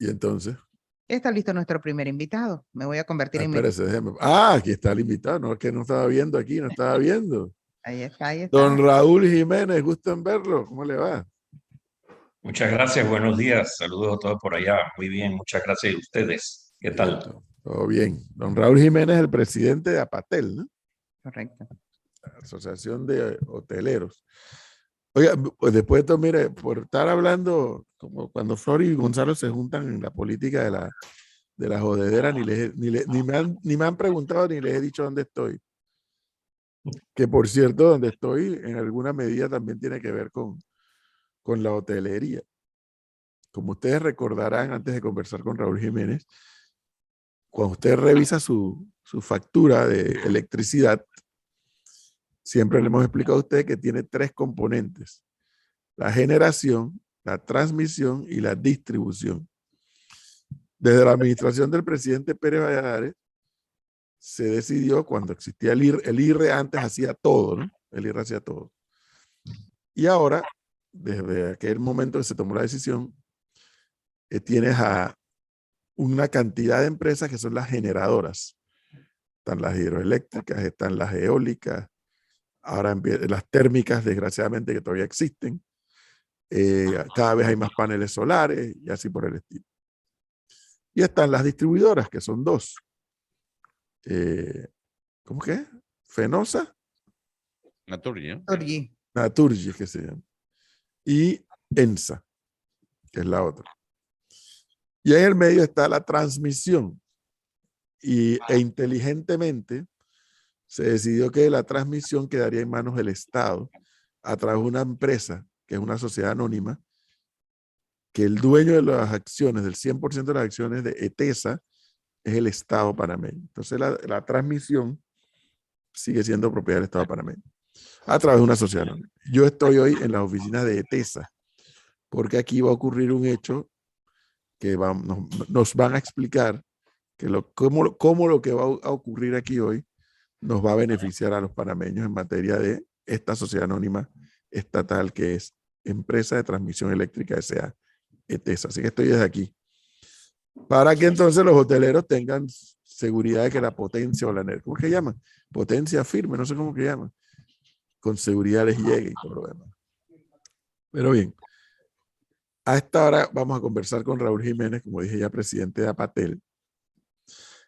Y entonces, Está listo nuestro primer invitado. Me voy a convertir en mi... espérese, déjeme. Aquí está el invitado. No, es que no estaba viendo aquí, no estaba viendo. Ahí está, ahí está. Don Raúl Jiménez, gusto en verlo. ¿Cómo le va? Muchas gracias, buenos días, saludos a todos por allá. Muy bien, muchas gracias a ustedes. ¿Qué tal? Todo bien. Don Raúl Jiménez, el presidente de APATEL, ¿no? Correcto. Asociación de Hoteleros. Oiga, pues después de todo, mire, por estar hablando, como cuando Flor y Gonzalo se juntan en la política de la jodedera, ni me han preguntado ni les he dicho dónde estoy. Que por cierto, donde estoy, en alguna medida también tiene que ver con la hotelería. Como ustedes recordarán, antes de conversar con Raúl Jiménez, cuando usted revisa su factura de electricidad, siempre le hemos explicado a usted que tiene 3 componentes: la generación, la transmisión y la distribución. Desde la administración del presidente Pérez Valladares, se decidió, cuando existía el IRRE antes hacía todo, ¿no? El IRRE hacía todo. Y ahora, desde aquel momento que se tomó la decisión, tienes a una cantidad de empresas que son las generadoras. Están las hidroeléctricas, están las eólicas, ahora las térmicas, desgraciadamente, que todavía existen. Cada vez hay más paneles solares y así por el estilo. Y están las distribuidoras, que son 2. ¿Cómo que es? Fenosa. Naturgy. Naturgy, que se llama. Y ENSA, que es la otra. Y en el medio está la transmisión. E inteligentemente se decidió que la transmisión quedaría en manos del Estado a través de una empresa, que es una sociedad anónima, que el dueño de las acciones, del 100% de las acciones de ETESA, es el Estado panameño. Entonces la transmisión sigue siendo propiedad del Estado panameño a través de una sociedad anónima. Yo estoy hoy en las oficinas de ETESA porque aquí va a ocurrir un hecho que nos van a explicar que cómo lo que va a ocurrir aquí hoy nos va a beneficiar a los panameños en materia de esta sociedad anónima estatal que es Empresa de Transmisión Eléctrica S.A., ETESA. Así que estoy desde aquí. Para que entonces los hoteleros tengan seguridad de que la potencia o la energía, ¿cómo es que llaman? Potencia firme, no sé cómo que llaman. Con seguridad les llegue y todo lo demás. Pero bien, a esta hora vamos a conversar con Raúl Jiménez, como dije ya, presidente de APATEL.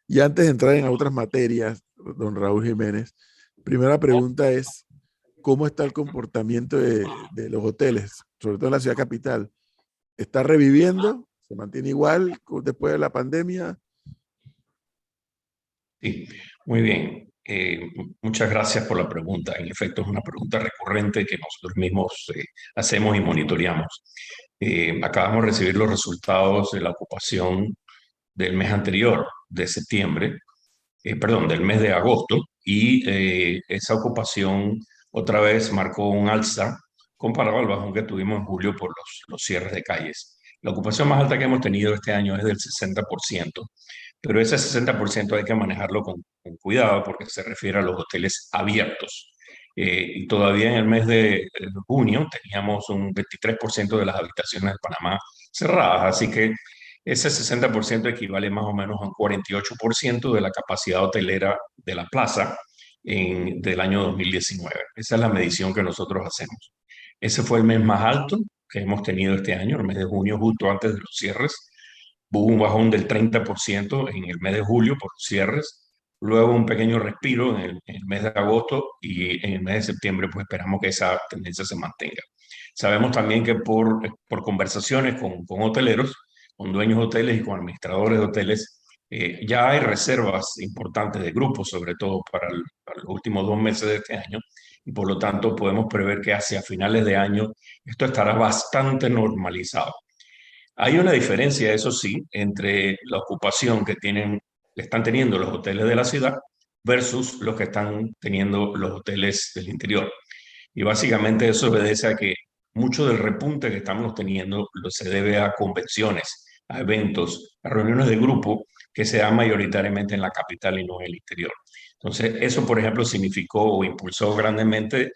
Y antes de entrar en otras materias, don Raúl Jiménez, primera pregunta es, ¿cómo está el comportamiento de los hoteles, sobre todo en la ciudad capital? ¿Está reviviendo? ¿Se mantiene igual después de la pandemia? Sí, muy bien. Muchas gracias por la pregunta. En efecto, es una pregunta recurrente que nosotros mismos hacemos y monitoreamos. Acabamos de recibir los resultados de la ocupación del mes anterior, de septiembre, del mes de agosto, y esa ocupación otra vez marcó un alza comparado al bajón que tuvimos en julio por los cierres de calles. La ocupación más alta que hemos tenido este año es del 60%, pero ese 60% hay que manejarlo con cuidado porque se refiere a los hoteles abiertos. Y todavía en el mes de junio teníamos un 23% de las habitaciones de Panamá cerradas, así que ese 60% equivale más o menos a un 48% de la capacidad hotelera de la plaza del año 2019. Esa es la medición que nosotros hacemos. Ese fue el mes más alto que hemos tenido este año, el mes de junio, justo antes de los cierres. Hubo un bajón del 30% en el mes de julio por los cierres. Luego un pequeño respiro en el mes de agosto y en el mes de septiembre pues esperamos que esa tendencia se mantenga. Sabemos también que por conversaciones con hoteleros, con dueños de hoteles y con administradores de hoteles, ya hay reservas importantes de grupos, sobre todo para los últimos 2 meses de este año, y por lo tanto podemos prever que hacia finales de año esto estará bastante normalizado. Hay una diferencia, eso sí, entre la ocupación que están teniendo los hoteles de la ciudad versus los que están teniendo los hoteles del interior. Y básicamente eso obedece a que mucho del repunte que estamos teniendo se debe a convenciones, a eventos, a reuniones de grupo que se dan mayoritariamente en la capital y no en el interior. Entonces, eso, por ejemplo, significó o impulsó grandemente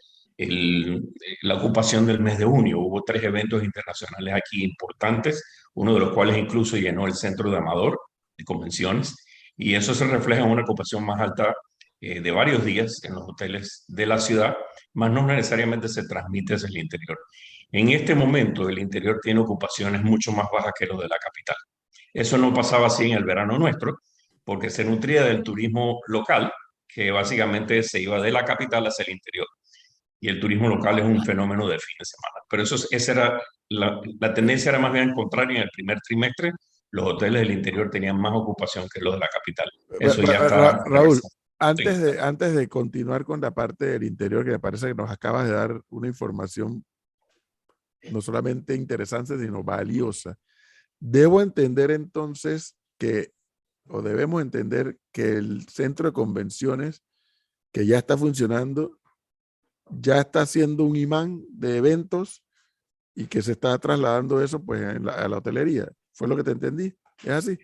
la ocupación del mes de junio. Hubo 3 eventos internacionales aquí importantes, uno de los cuales incluso llenó el centro de Amador de convenciones, y eso se refleja en una ocupación más alta de varios días en los hoteles de la ciudad, más no necesariamente se transmite hacia el interior. En este momento el interior tiene ocupaciones mucho más bajas que los de la capital. Eso no pasaba así en el verano nuestro, porque se nutría del turismo local, que básicamente se iba de la capital hacia el interior. Y el turismo local es un fenómeno de fin de semana. Pero esa era la tendencia era más bien contraria. En el primer trimestre, los hoteles del interior tenían más ocupación que los de la capital. Eso ya está Raúl, regresando. antes de continuar con la parte del interior, que me parece que nos acabas de dar una información no solamente interesante, sino valiosa. Debo entender entonces que, o debemos entender que el centro de convenciones que ya está funcionando, ya está siendo un imán de eventos y que se está trasladando eso pues a la hotelería. ¿Fue lo que te entendí? ¿Es así?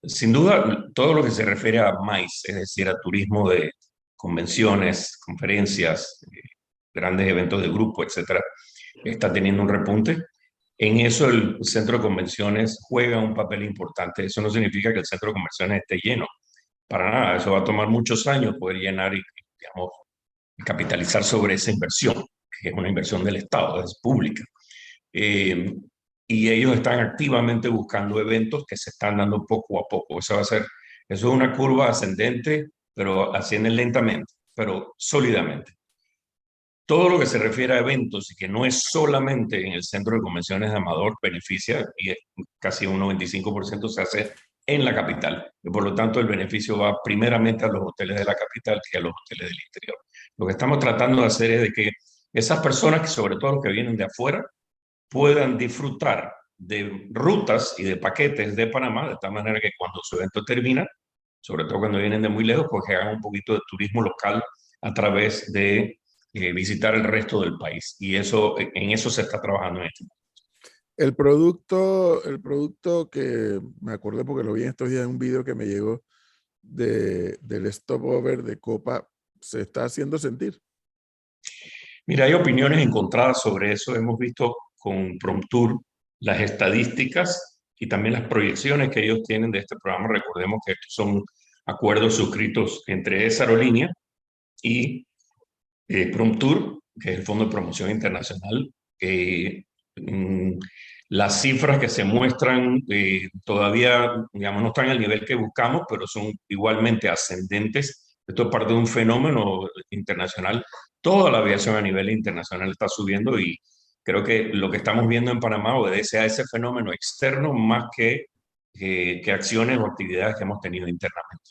Sin duda, todo lo que se refiere a MICE, es decir, a turismo de convenciones, conferencias, grandes eventos de grupo, etcétera, está teniendo un repunte. En eso el centro de convenciones juega un papel importante. Eso no significa que el centro de convenciones esté lleno, para nada. Eso va a tomar muchos años poder llenar y, digamos, capitalizar sobre esa inversión, que es una inversión del Estado, es pública. Y ellos están activamente buscando eventos que se están dando poco a poco. Eso es una curva ascendente, pero asciende lentamente, pero sólidamente. Todo lo que se refiere a eventos y que no es solamente en el centro de convenciones de Amador beneficia, y es casi un 95% se hace en la capital. Y por lo tanto, el beneficio va primeramente a los hoteles de la capital que a los hoteles del interior. Lo que estamos tratando de hacer es de que esas personas, que sobre todo los que vienen de afuera, puedan disfrutar de rutas y de paquetes de Panamá, de tal manera que cuando su evento termina, sobre todo cuando vienen de muy lejos, pues que hagan un poquito de turismo local a través de visitar el resto del país. Y eso, en eso se está trabajando en este momento. El producto que me acordé porque lo vi en estos días en un video que me llegó del stopover de Copa, se está haciendo sentir. Mira, hay opiniones encontradas sobre eso. Hemos visto con Promtour las estadísticas y también las proyecciones que ellos tienen de este programa. Recordemos que estos son acuerdos suscritos entre esa aerolínea y Promtour, que es el Fondo de Promoción Internacional. Las cifras que se muestran todavía, digamos, no están al nivel que buscamos, pero son igualmente ascendentes. Esto es parte de un fenómeno internacional. Toda la aviación a nivel internacional está subiendo y creo que lo que estamos viendo en Panamá obedece a ese fenómeno externo más que acciones o actividades que hemos tenido internamente.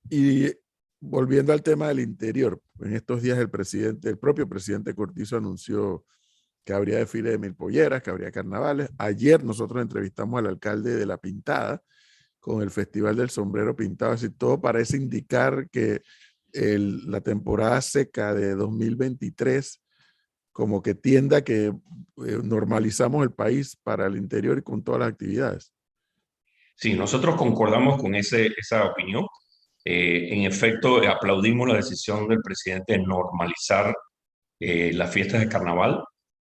Y volviendo al tema del interior, en estos días el propio presidente Cortizo anunció que habría desfile de mil polleras, que habría carnavales. Ayer nosotros entrevistamos al alcalde de La Pintada con el Festival del Sombrero Pintado. Así todo parece indicar que la temporada seca de 2023 como que tiende a que normalizamos el país para el interior y con todas las actividades. Sí, nosotros concordamos con esa opinión. En efecto, aplaudimos la decisión del presidente de normalizar las fiestas de carnaval.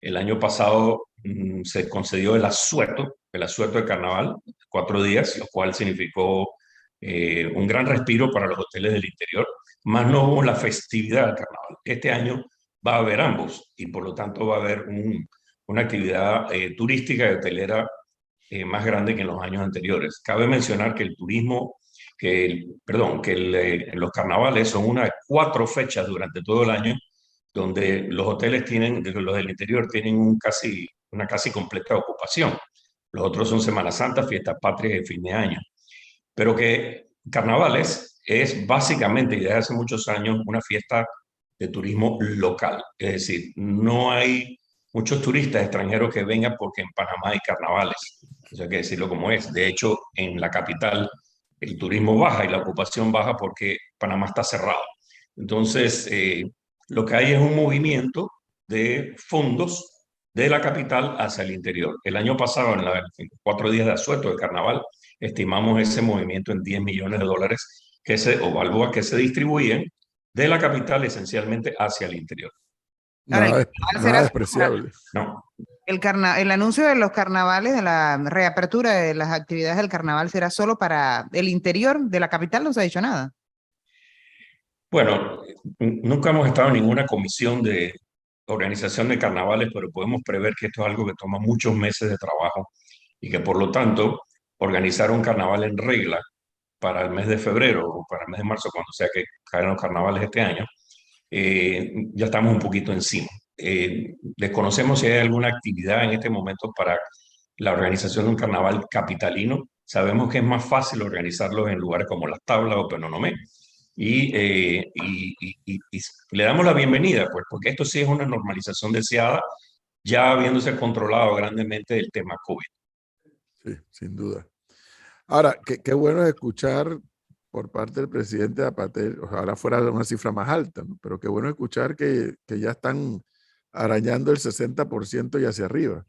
El año pasado se concedió el asueto de carnaval, 4 días, lo cual significó un gran respiro para los hoteles del interior, más no hubo la festividad del carnaval. Este año va a haber ambos y por lo tanto va a haber una actividad turística y hotelera más grande que en los años anteriores. Cabe mencionar que el turismo, los carnavales son una de 4 fechas durante todo el año donde los hoteles los del interior tienen una casi completa ocupación. Los otros son Semana Santa, fiestas patrias y fin de año. Pero que carnavales es básicamente, y desde hace muchos años, una fiesta de turismo local. Es decir, no hay muchos turistas extranjeros que vengan porque en Panamá hay carnavales. Eso hay que decirlo como es. De hecho, en la capital el turismo baja y la ocupación baja porque Panamá está cerrado. Entonces, lo que hay es un movimiento de fondos de la capital hacia el interior. El año pasado, en los 4 días de asueto de carnaval, estimamos ese movimiento en $10 millones o balboas que se distribuyen de la capital esencialmente hacia el interior. Ahora, Nada despreciable. No, El anuncio de los carnavales, de la reapertura de las actividades del carnaval, ¿será solo para el interior de la capital? No se ha dicho nada. Bueno, nunca hemos estado en ninguna comisión de organización de carnavales, pero podemos prever que esto es algo que toma muchos meses de trabajo y que por lo tanto organizar un carnaval en regla para el mes de febrero o para el mes de marzo, cuando sea que caigan los carnavales este año, ya estamos un poquito encima. Desconocemos si hay alguna actividad en este momento para la organización de un carnaval capitalino. Sabemos que es más fácil organizarlos en lugares como Las Tablas o Penonomé. Y le damos la bienvenida, pues, porque esto sí es una normalización deseada, ya habiéndose controlado grandemente el tema COVID. Sí, sin duda. Ahora, qué bueno es escuchar por parte del presidente Zapatero, ojalá fuera una cifra más alta, ¿no? Pero qué bueno escuchar que ya están arañando el 60% y hacia arriba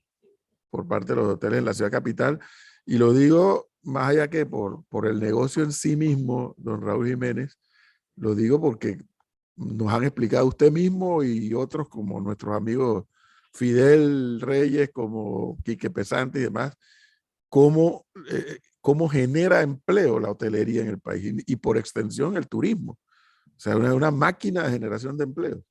por parte de los hoteles en la ciudad capital. Y lo digo más allá que por el negocio en sí mismo, don Raúl Jiménez, lo digo porque nos han explicado usted mismo y otros como nuestros amigos Fidel Reyes, como Quique Pesante y demás, cómo genera empleo la hotelería en el país y por extensión el turismo. O sea, una máquina de generación de empleo.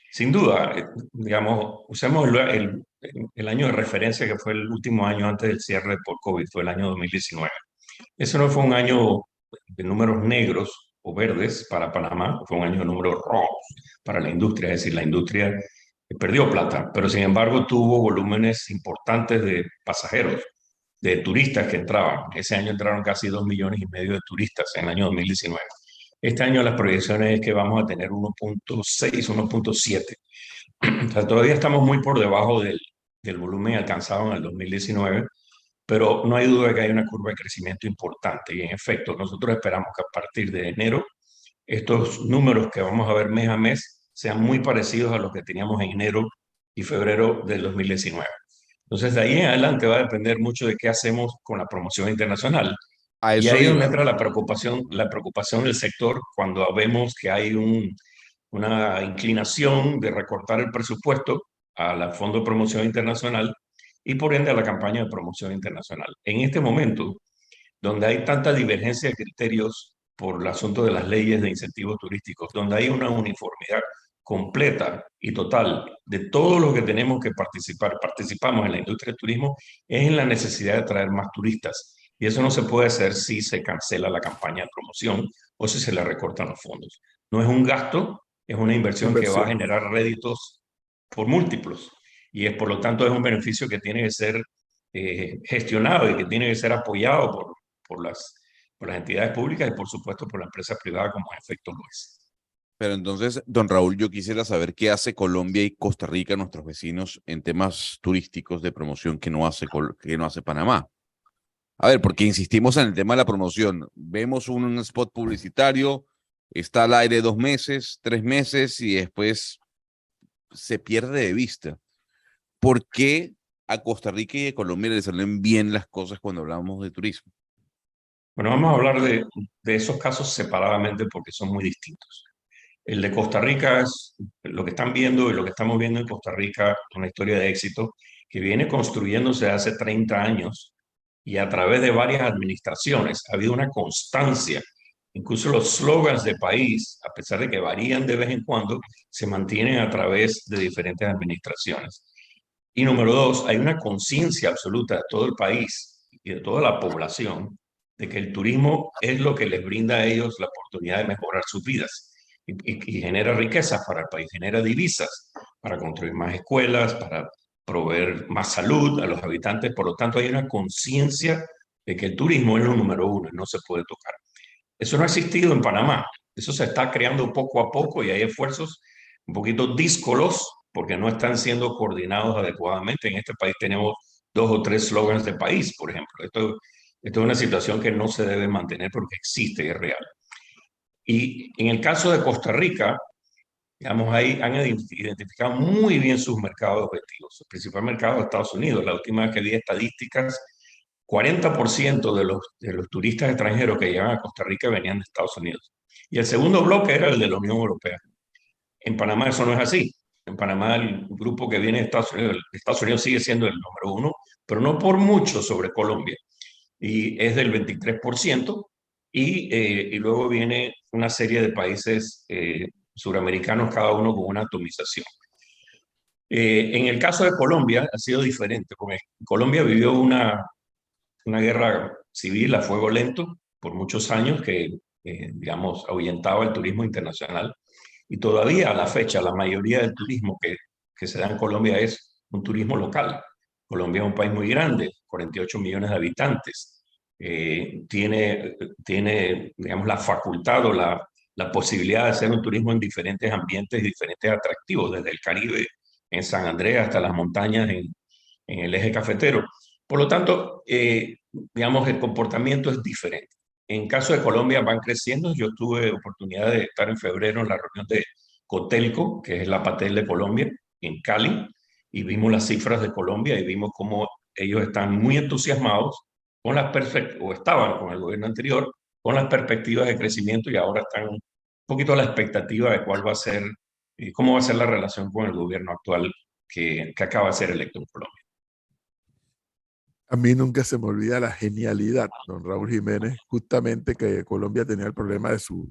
Sin duda, digamos, usemos el año de referencia que fue el último año antes del cierre por COVID, fue el año 2019. Ese no fue un año de números negros o verdes para Panamá, fue un año de números rojos para la industria, es decir, la industria perdió plata, pero sin embargo tuvo volúmenes importantes de pasajeros, de turistas que entraban. Ese año entraron casi 2,5 millones de turistas en el año 2019. Este año las proyecciones es que vamos a tener 1,6, 1,7. O sea, todavía estamos muy por debajo del volumen alcanzado en el 2019, pero no hay duda de que hay una curva de crecimiento importante. Y en efecto, nosotros esperamos que a partir de enero estos números que vamos a ver mes a mes sean muy parecidos a los que teníamos en enero y febrero del 2019. Entonces, de ahí en adelante va a depender mucho de qué hacemos con la promoción internacional. A Y eso ahí es donde iba. entra la preocupación del sector cuando vemos que hay una inclinación de recortar el presupuesto al Fondo de Promoción Internacional y por ende a la campaña de promoción internacional. En este momento, donde hay tanta divergencia de criterios por el asunto de las leyes de incentivos turísticos, donde hay una uniformidad completa y total de todo lo que tenemos que participamos en la industria del turismo, es en la necesidad de traer más turistas. Y eso no se puede hacer si se cancela la campaña de promoción o si se le recortan los fondos. No es un gasto, es una inversión que va a generar réditos por múltiplos. Y es por lo tanto es un beneficio que tiene que ser gestionado y que tiene que ser apoyado por las entidades públicas y por supuesto por la empresa privada como en efecto lo es. Pero entonces, don Raúl, yo quisiera saber qué hace Colombia y Costa Rica, nuestros vecinos, en temas turísticos de promoción que no hace Panamá. A ver, porque insistimos en el tema de la promoción. Vemos un spot publicitario, está al aire 2 meses, 3 meses y después se pierde de vista. ¿Por qué a Costa Rica y a Colombia les salen bien las cosas cuando hablamos de turismo? Bueno, vamos a hablar de esos casos separadamente porque son muy distintos. El de Costa Rica es lo que están viendo y lo que estamos viendo en Costa Rica, una historia de éxito que viene construyéndose hace 30 años y a través de varias administraciones ha habido una constancia. Incluso los slogans de país, a pesar de que varían de vez en cuando, se mantienen a través de diferentes administraciones. Y número dos, hay una conciencia absoluta de todo el país y de toda la población de que el turismo es lo que les brinda a ellos la oportunidad de mejorar sus vidas y genera riquezas para el país, genera divisas para construir más escuelas, para proveer más salud a los habitantes. Por lo tanto, hay una conciencia de que el turismo es lo número uno y no se puede tocar. Eso no ha existido en Panamá. Eso se está creando poco a poco y hay esfuerzos un poquito díscolos porque no están siendo coordinados adecuadamente. En este país tenemos 2 o 3 slogans de país, por ejemplo. Esto es una situación que no se debe mantener porque existe y es real. Y en el caso de Costa Rica, digamos, ahí han identificado muy bien sus mercados objetivos. El principal mercado es Estados Unidos. La última vez que vi estadísticas, 40% de los turistas extranjeros que llegan a Costa Rica venían de Estados Unidos. Y el segundo bloque era el de la Unión Europea. En Panamá eso no es así. En Panamá el grupo que viene de Estados Unidos sigue siendo el número 1, pero no por mucho sobre Colombia. Y es del 23%. Y luego viene una serie de países suramericanos, cada uno con una atomización. En el caso de Colombia ha sido diferente, porque Colombia vivió una guerra civil a fuego lento por muchos años que, digamos, ahuyentaba el turismo internacional. Y todavía a la fecha, la mayoría del turismo que se da en Colombia es un turismo local. Colombia es un país muy grande, 48 millones de habitantes. Tiene, digamos, la facultad o la posibilidad de hacer un turismo en diferentes ambientes y diferentes atractivos, desde el Caribe, en San Andrés, hasta las montañas en el eje cafetero. Por lo tanto, digamos, el comportamiento es diferente. En caso de Colombia van creciendo. Yo tuve oportunidad de estar en febrero en la reunión de Cotelco, que es la Patel de Colombia, en Cali, y vimos las cifras de Colombia y vimos cómo ellos están muy entusiasmados con las o estaban con el gobierno anterior, con las perspectivas de crecimiento, y ahora están un poquito a la expectativa de cuál va a ser, cómo va a ser la relación con el gobierno actual que acaba de ser electo en Colombia. A mí nunca se me olvida la genialidad, don Raúl Jiménez, justamente que Colombia tenía el problema de su,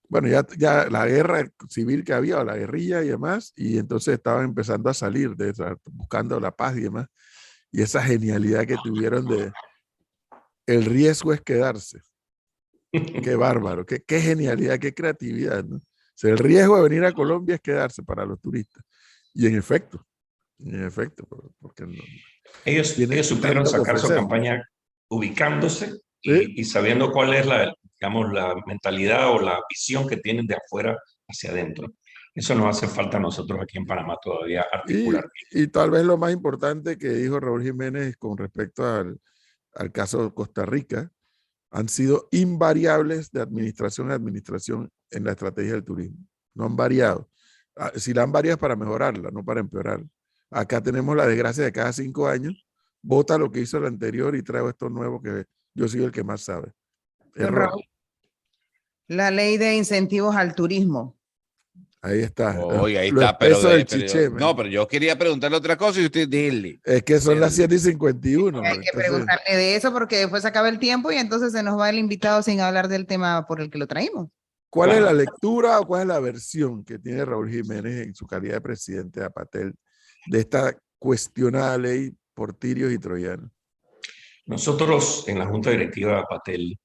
bueno, ya la guerra civil que había, o la guerrilla y demás, y entonces estaban empezando a salir de esa, buscando la paz y demás, y esa genialidad que tuvieron de, el riesgo es quedarse. Qué bárbaro, qué genialidad, qué creatividad, ¿no? O sea, el riesgo de venir a Colombia es quedarse para los turistas. Y en efecto, porque no, Ellos supieron sacar su campaña ubicándose ¿sí? y sabiendo cuál es digamos, la mentalidad o la visión que tienen de afuera hacia adentro. Eso nos hace falta a nosotros aquí en Panamá todavía articular. Y tal vez lo más importante que dijo Raúl Jiménez con respecto al caso de Costa Rica, han sido invariables de administración a administración en la estrategia del turismo. No han variado. Si la han variado es para mejorarla, no para empeorarla. Acá tenemos la desgracia de cada 5 años, vota lo que hizo el anterior y traigo esto nuevo que yo soy el que más sabe. Error. La ley de incentivos al turismo. Ahí está. Oye, ahí lo está, pero, del chiché, no, pero yo quería preguntarle otra cosa y usted dile. Es que son las 7:51. Hay que preguntarle de eso porque después se acaba el tiempo y entonces se nos va el invitado sin hablar del tema por el que lo traímos. ¿Cuál es la lectura o cuál es la versión que tiene Raúl Jiménez en su calidad de presidente de APATEL de esta cuestionada ley por tirios y troyanos? Nosotros en la Junta Directiva de APATEL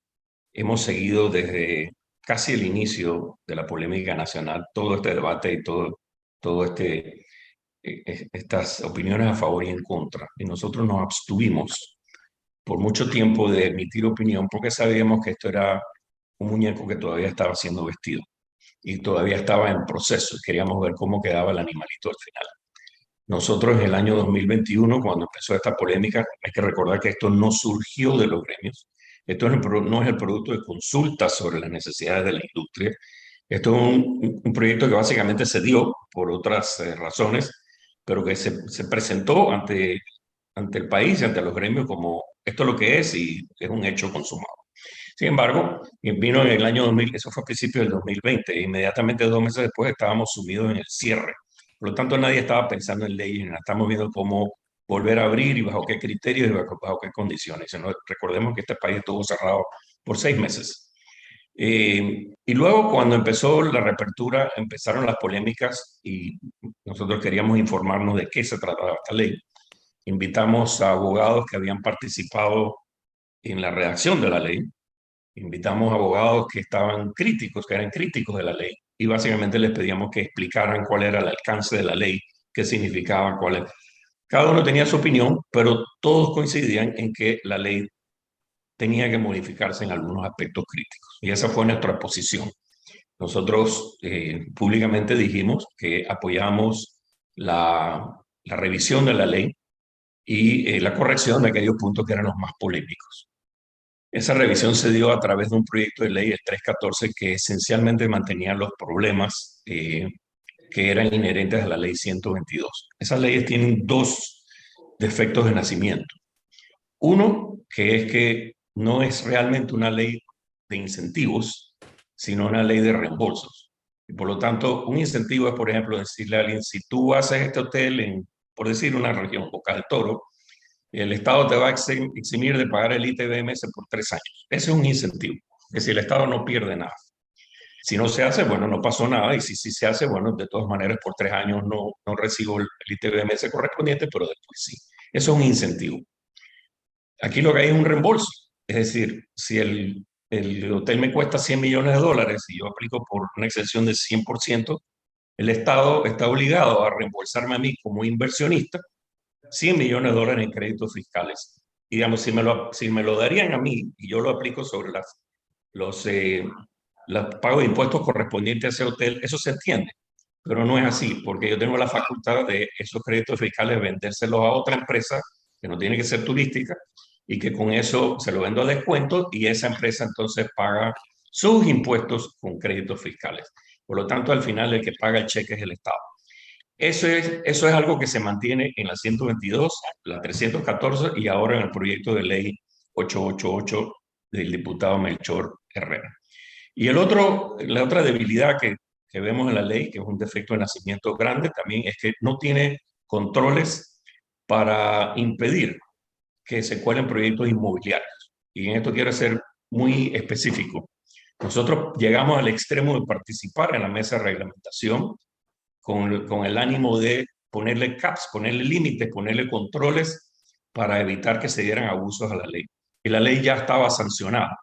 hemos seguido desde casi el inicio de la polémica nacional todo este debate y todo estas opiniones a favor y en contra. Y nosotros nos abstuvimos por mucho tiempo de emitir opinión porque sabíamos que esto era un muñeco que todavía estaba siendo vestido y todavía estaba en proceso. Queríamos ver cómo quedaba el animalito al final. Nosotros en el año 2021, cuando empezó esta polémica, hay que recordar que esto no surgió de los gremios. Esto no es el producto de consultas sobre las necesidades de la industria. Esto es un proyecto que básicamente se dio por otras razones, pero que se presentó ante el país y ante los gremios como esto es lo que es y es un hecho consumado. Sin embargo, vino en el año 2000, eso fue a principios del 2020, e inmediatamente 2 meses después estábamos sumidos en el cierre. Por lo tanto, nadie estaba pensando en leyes, estamos viendo cómo volver a abrir y bajo qué criterios y bajo qué condiciones. Recordemos que este país estuvo cerrado por 6 meses. Y luego, cuando empezó la reapertura, empezaron las polémicas y nosotros queríamos informarnos de qué se trataba esta ley. Invitamos a abogados que habían participado en la redacción de la ley. Invitamos a abogados que estaban críticos, que eran críticos de la ley, y básicamente les pedíamos que explicaran cuál era el alcance de la ley, qué significaba, cuál era. Cada uno tenía su opinión, pero todos coincidían en que la ley tenía que modificarse en algunos aspectos críticos. Y esa fue nuestra posición. Nosotros públicamente dijimos que apoyamos la revisión de la ley y la corrección de aquellos puntos que eran los más polémicos. Esa revisión se dio a través de un proyecto de ley, el 314, que esencialmente mantenía los problemas que eran inherentes a la ley 122. Esas leyes tienen 2 defectos de nacimiento. Uno, que es que no es realmente una ley de incentivos, sino una ley de reembolsos. Y por lo tanto, un incentivo es, por ejemplo, decirle a alguien, si tú haces este hotel en, por decir, una región, Boca del Toro, el Estado te va a eximir de pagar el ITBMS por 3 años. Ese es un incentivo, que si el Estado no pierde nada. Si no se hace, bueno, no pasó nada, y si se hace, bueno, de todas maneras, por 3 años no recibo el ITBMS correspondiente, pero después sí. Eso es un incentivo. Aquí lo que hay es un reembolso. Es decir, si el hotel me cuesta $100 millones y yo aplico por una exención del 100%, el Estado está obligado a reembolsarme a mí como inversionista $100 millones en créditos fiscales. Y digamos, si me lo darían a mí y yo lo aplico sobre los pagos de impuestos correspondientes a ese hotel, eso se entiende. Pero no es así, porque yo tengo la facultad de esos créditos fiscales vendérselos a otra empresa que no tiene que ser turística y que con eso se lo vendo a descuento y esa empresa entonces paga sus impuestos con créditos fiscales. Por lo tanto, al final el que paga el cheque es el Estado. Eso es algo que se mantiene en la 122, la 314 y ahora en el proyecto de ley 888 del diputado Melchor Herrera. Y la otra debilidad que vemos en la ley, que es un defecto de nacimiento grande también, es que no tiene controles para impedir que se cuelen proyectos inmobiliarios. Y en esto quiero ser muy específico. Nosotros llegamos al extremo de participar en la mesa de reglamentación con el ánimo de ponerle caps, ponerle límites, ponerle controles para evitar que se dieran abusos a la ley. Y la ley ya estaba sancionada.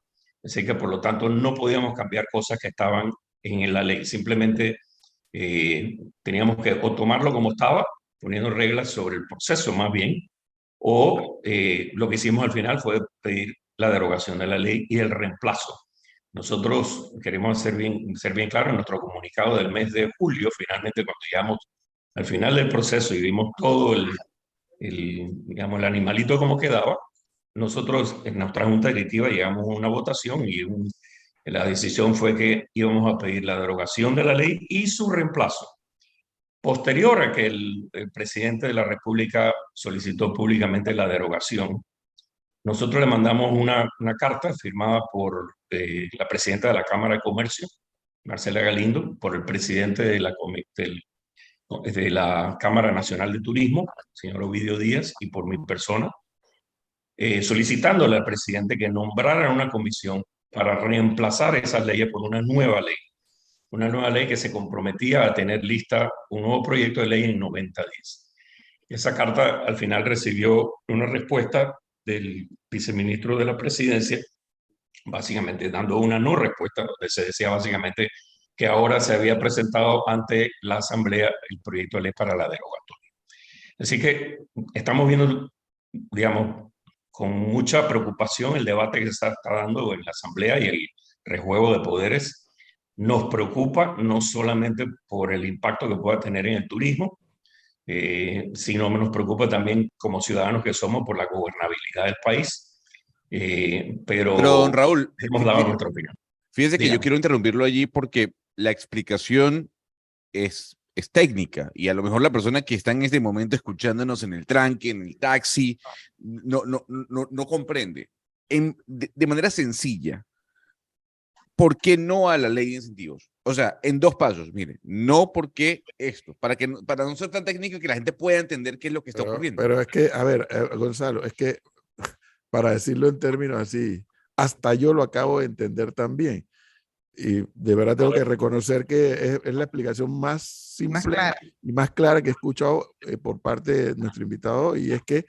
Así que, por lo tanto, no podíamos cambiar cosas que estaban en la ley. Simplemente teníamos que o tomarlo como estaba, poniendo reglas sobre el proceso más bien, o lo que hicimos al final fue pedir la derogación de la ley y el reemplazo. Nosotros queremos ser bien claros en nuestro comunicado del mes de julio, finalmente cuando llegamos al final del proceso y vimos todo digamos, el animalito como quedaba, nosotros en nuestra junta directiva llegamos a una votación y la decisión fue que íbamos a pedir la derogación de la ley y su reemplazo. Posterior a que el presidente de la República solicitó públicamente la derogación, nosotros le mandamos una carta firmada por la presidenta de la Cámara de Comercio, Marcela Galindo, por el presidente de la Cámara Nacional de Turismo, señor Ovidio Díaz, y por mi persona, solicitándole al presidente que nombrara una comisión para reemplazar esas leyes por una nueva ley que se comprometía a tener lista un nuevo proyecto de ley en 90 días. Esa carta al final recibió una respuesta del viceministro de la presidencia, básicamente dando una no respuesta, donde se decía básicamente que ahora se había presentado ante la Asamblea el proyecto de ley para la derogatoria. Así que estamos viendo, digamos, con mucha preocupación el debate que se está dando en la Asamblea y el rejuego de poderes. Nos preocupa no solamente por el impacto que pueda tener en el turismo, sino nos preocupa también como ciudadanos que somos por la gobernabilidad del país. Pero don Raúl, hemos dado nuestra opinión. Fíjese que yo Dígame. quiero interrumpirlo allí porque la explicación es técnica y a lo mejor la persona que está en este momento escuchándonos en el tranque, en el taxi, no comprende. De manera sencilla, ¿por qué no a la ley de incentivos? O sea, en 2 pasos, mire, no porque esto, para no ser tan técnico que la gente pueda entender qué es lo que está ocurriendo. Pero es que, a ver, Gonzalo, es que para decirlo en términos así, hasta yo lo acabo de entender también. Y de verdad tengo que reconocer que es la explicación más simple y más clara que he escuchado por parte de nuestro invitado. Y es que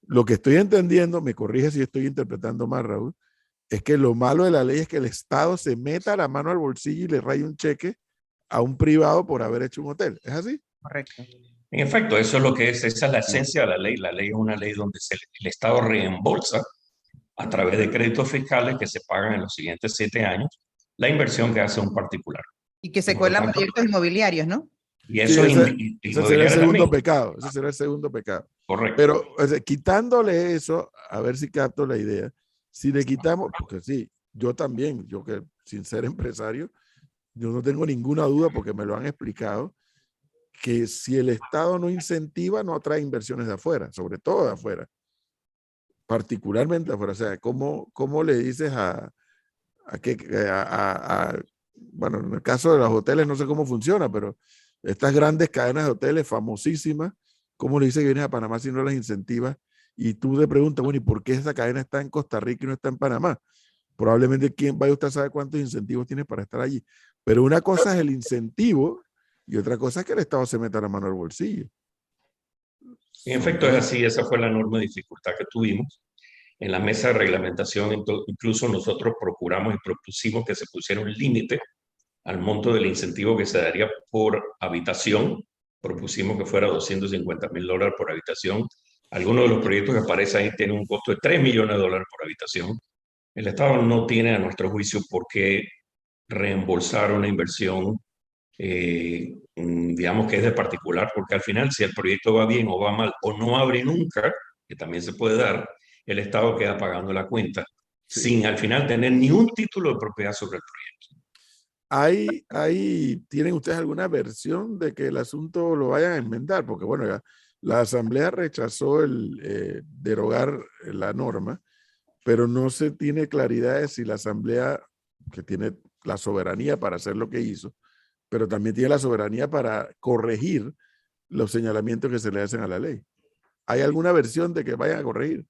lo que estoy entendiendo, me corrige si estoy interpretando mal, Raúl, es que lo malo de la ley es que el Estado se meta la mano al bolsillo y le raye un cheque a un privado por haber hecho un hotel. ¿Es así? Correcto. En efecto, eso es lo que es, esa es la esencia de la ley. La ley es una ley donde el Estado reembolsa a través de créditos fiscales que se pagan en los siguientes 7 años la inversión que hace un particular. Y que se cuelan proyectos inmobiliarios, ¿no? Y eso sí, ese será el segundo también. pecado. Ese será el segundo pecado. Correcto. Pero o sea, quitándole eso, a ver si capto la idea, si le quitamos, porque sí, yo también, yo que sin ser empresario, yo no tengo ninguna duda porque me lo han explicado, que si el Estado no incentiva, no atrae inversiones de afuera, sobre todo de afuera, particularmente de afuera. O sea, ¿cómo le dices bueno, en el caso de los hoteles no sé cómo funciona, pero estas grandes cadenas de hoteles famosísimas, ¿cómo le dice que vienes a Panamá si no las incentivas? Y tú te preguntas, bueno, ¿y por qué esa cadena está en Costa Rica y no está en Panamá? Probablemente quién vaya usted a saber cuántos incentivos tiene para estar allí. Pero una cosa es el incentivo y otra cosa es que el Estado se meta la mano al bolsillo. En Son efecto es cosas. así, esa fue la enorme dificultad que tuvimos. En la mesa de reglamentación, incluso nosotros procuramos y propusimos que se pusiera un límite al monto del incentivo que se daría por habitación. Propusimos que fuera $250,000 por habitación. Algunos de los proyectos que aparecen ahí tienen un costo de $3 millones por habitación. El Estado no tiene, a nuestro juicio, por qué reembolsar una inversión, digamos que es de particular, porque al final, si el proyecto va bien o va mal o no abre nunca, que también se puede dar, el Estado queda pagando la cuenta, Sí. sin al final tener ni un título de propiedad sobre el proyecto. ¿Tienen ustedes alguna versión de que el asunto lo vayan a enmendar? Porque bueno, ya la Asamblea rechazó derogar la norma, pero no se tiene claridad de si la Asamblea, que tiene la soberanía para hacer lo que hizo, pero también tiene la soberanía para corregir los señalamientos que se le hacen a la ley. ¿Hay alguna versión de que vayan a corregir?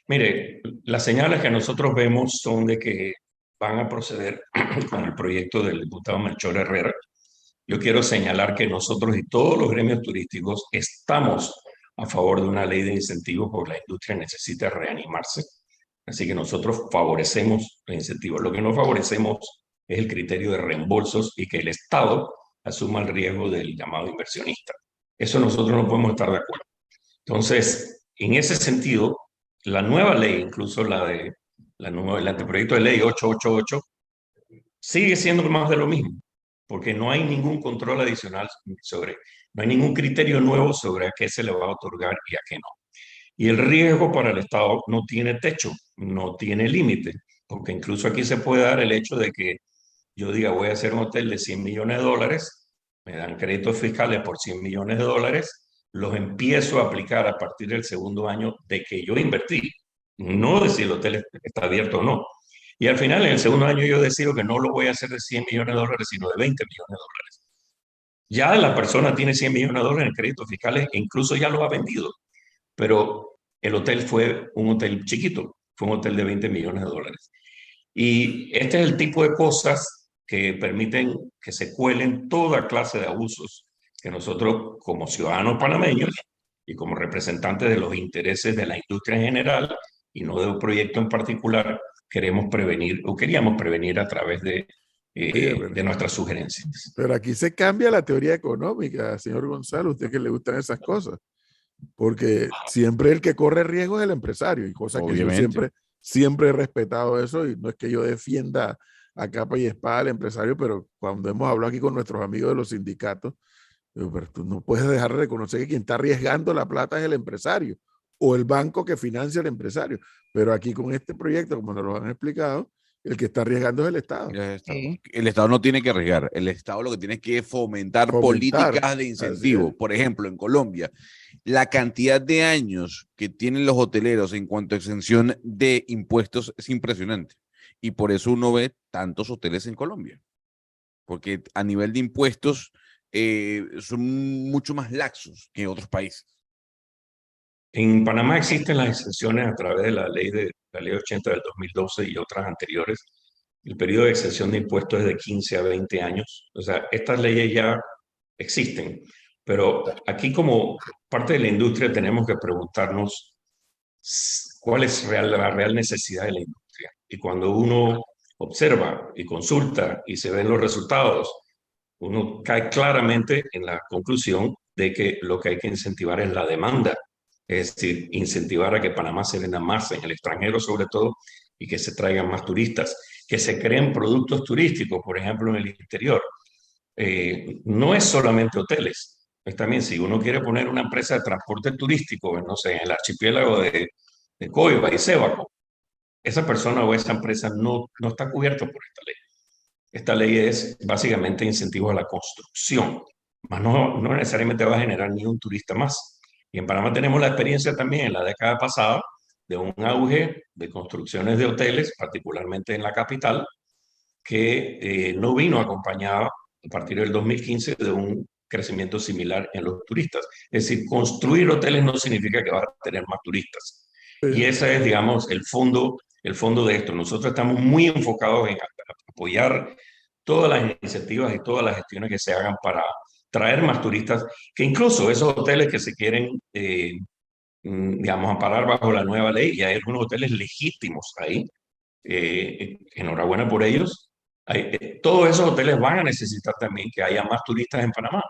Mire, las señales que nosotros vemos son de que van a proceder con el proyecto del diputado Melchor Herrera. Yo quiero señalar que nosotros y todos los gremios turísticos estamos a favor de una ley de incentivos porque la industria necesita reanimarse. Así que nosotros favorecemos los incentivos. Lo que no favorecemos es el criterio de reembolsos y que el Estado asuma el riesgo del llamado inversionista. Eso nosotros no podemos estar de acuerdo. Entonces, en ese sentido, la nueva ley, incluso el anteproyecto de ley 888, sigue siendo más de lo mismo, porque no hay ningún control adicional no hay ningún criterio nuevo sobre a qué se le va a otorgar y a qué no. Y el riesgo para el Estado no tiene techo, no tiene límite, porque incluso aquí se puede dar el hecho de que yo diga, voy a hacer un hotel de $100 millones, me dan créditos fiscales por $100 millones, los empiezo a aplicar a partir del segundo año de que yo invertí, no de si el hotel está abierto o no. Y al final, en el segundo año, yo decido que no lo voy a hacer de $100 millones, sino de $20 millones. Ya la persona tiene $100 millones en créditos fiscales e incluso ya lo ha vendido, pero el hotel fue un hotel chiquito, fue un hotel de $20 millones. Y este es el tipo de cosas que permiten que se cuelen toda clase de abusos que nosotros como ciudadanos panameños y como representantes de los intereses de la industria en general y no de un proyecto en particular queremos prevenir o queríamos prevenir a través Oye, de nuestras sugerencias. pero aquí se cambia la teoría económica, señor Gonzalo, usted que le gustan esas cosas, porque siempre el que corre riesgo es el empresario, y cosa que yo Obviamente. siempre he respetado eso, y no es que yo defienda a capa y espada al empresario, pero cuando hemos hablado aquí con nuestros amigos de los sindicatos, digo, pero tú no puedes dejar de reconocer que quien está arriesgando la plata es el empresario o el banco que financia al empresario. Pero aquí con este proyecto, como nos lo han explicado, el que está arriesgando es el Estado. Sí. El Estado no tiene que arriesgar. El Estado lo que tiene que fomentar Fomentar. políticas de incentivo. Por ejemplo, en Colombia, la cantidad de años que tienen los hoteleros en cuanto a exención de impuestos es impresionante. Y por eso uno ve tantos hoteles en Colombia. Porque a nivel de impuestos son mucho más laxos que en otros países. En Panamá existen las exenciones a través de la ley 80 del 2012 y otras anteriores. El periodo de exención de impuestos es de 15 a 20 años. O sea, estas leyes ya existen, pero aquí como parte de la industria tenemos que preguntarnos cuál es la real necesidad de la industria. Y cuando uno observa y consulta y se ven los resultados, uno cae claramente en la conclusión de que lo que hay que incentivar es la demanda, es decir, incentivar a que Panamá se venda más en el extranjero sobre todo y que se traigan más turistas, que se creen productos turísticos, por ejemplo, en el interior. No es solamente hoteles, es también si uno quiere poner una empresa de transporte turístico, no sé, en el archipiélago de Coiba y Sébaco, esa persona o esa empresa no está cubierta por esta ley. Esta ley es básicamente incentivos a la construcción, más no necesariamente va a generar ni un turista más. Y en Panamá tenemos la experiencia también en la década pasada de un auge de construcciones de hoteles, particularmente en la capital, que no vino acompañada a partir del 2015 de un crecimiento similar en los turistas. Es decir, construir hoteles no significa que vas a tener más turistas. Y ese es, digamos, el fondo de esto. Nosotros estamos muy enfocados en apoyar todas las iniciativas y todas las gestiones que se hagan para traer más turistas, que incluso esos hoteles que se quieren, digamos, amparar bajo la nueva ley, y hay algunos hoteles legítimos ahí, enhorabuena por ellos. Todos esos hoteles van a necesitar también que haya más turistas en Panamá.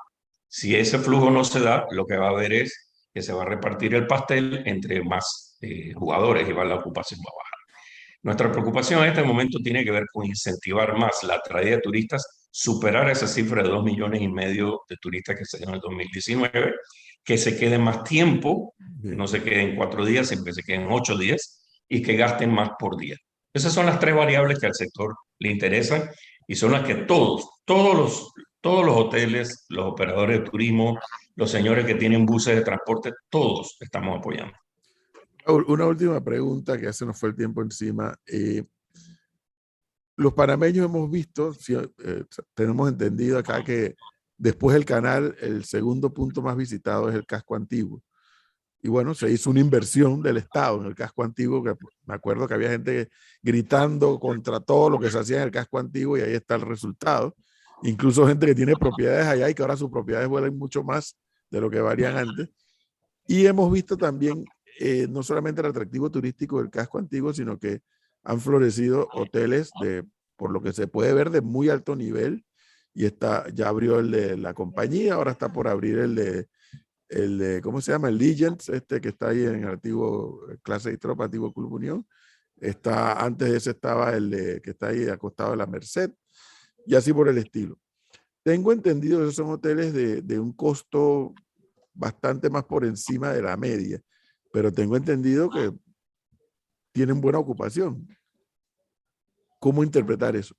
Si ese flujo no se da, lo que va a haber es que se va a repartir el pastel entre más jugadores y la ocupación va a bajar. Nuestra preocupación en este momento tiene que ver con incentivar más la traída de turistas, superar esa cifra de 2,5 millones de turistas que se dio en el 2019, que se queden más tiempo, que no se queden 4 días, sino que se queden 8 días y que gasten más por día. Esas son las 3 variables que al sector le interesan y son las que todos los hoteles, los operadores de turismo, los señores que tienen buses de transporte, todos estamos apoyando. Una última pregunta, que ya se nos fue el tiempo encima. Los panameños hemos visto, tenemos entendido acá que después del canal, el segundo punto más visitado es el casco antiguo. Y bueno, se hizo una inversión del Estado en el casco antiguo, que me acuerdo que había gente gritando contra todo lo que se hacía en el casco antiguo y ahí está el resultado. Incluso gente que tiene propiedades allá y que ahora sus propiedades valen mucho más de lo que valían antes. Y hemos visto también no solamente el atractivo turístico del casco antiguo, sino que han florecido hoteles por lo que se puede ver, de muy alto nivel. Y ya abrió el de la compañía, ahora está por abrir el de ¿cómo se llama? El Legends, que está ahí en el antiguo Clase y Tropa, antiguo Club Unión. Antes de ese estaba que está ahí acostado de la Merced, y así por el estilo. Tengo entendido que esos son hoteles de un costo bastante más por encima de la media, pero tengo entendido que tienen buena ocupación. ¿Cómo interpretar eso?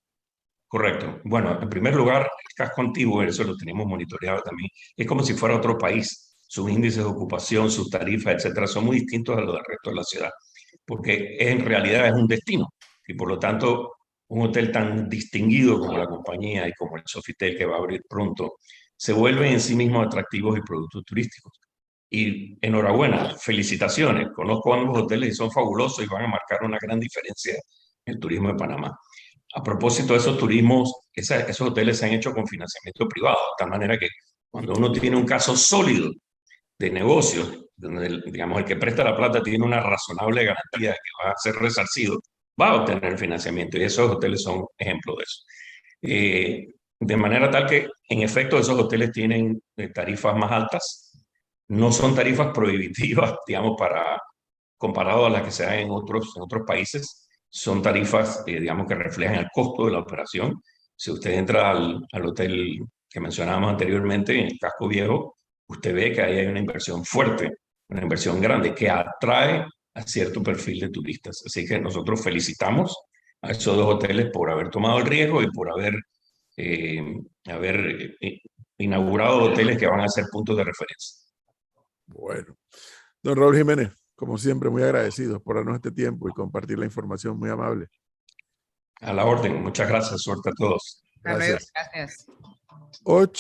Correcto. Bueno, en primer lugar, el casco antiguo, eso lo tenemos monitoreado también, es como si fuera otro país. Sus índices de ocupación, sus tarifas, etcétera, son muy distintos a los del resto de la ciudad, porque en realidad es un destino. Y por lo tanto, un hotel tan distinguido como la compañía y como el Sofitel, que va a abrir pronto, se vuelven en sí mismos atractivos y productos turísticos. Y enhorabuena, felicitaciones. Conozco ambos hoteles y son fabulosos y van a marcar una gran diferencia en el turismo de Panamá. A propósito de esos turismos, esos hoteles se han hecho con financiamiento privado, de tal manera que cuando uno tiene un caso sólido de negocio, donde digamos, el que presta la plata tiene una razonable garantía de que va a ser resarcido, va a obtener el financiamiento, y esos hoteles son ejemplo de eso. De manera tal que, en efecto, esos hoteles tienen tarifas más altas, no son tarifas prohibitivas, digamos, comparado a las que se dan en otros países. Son tarifas, digamos, que reflejan el costo de la operación. Si usted entra al hotel que mencionábamos anteriormente, en el Casco Viejo, usted ve que ahí hay una inversión fuerte, una inversión grande que atrae a cierto perfil de turistas. Así que nosotros felicitamos a esos 2 hoteles por haber tomado el riesgo y por haber inaugurado hoteles que van a ser puntos de referencia. Bueno, don Raúl Jiménez, como siempre, muy agradecidos por darnos este tiempo y compartir la información, muy amable. A la orden, muchas gracias, suerte a todos. Gracias. Gracias. 8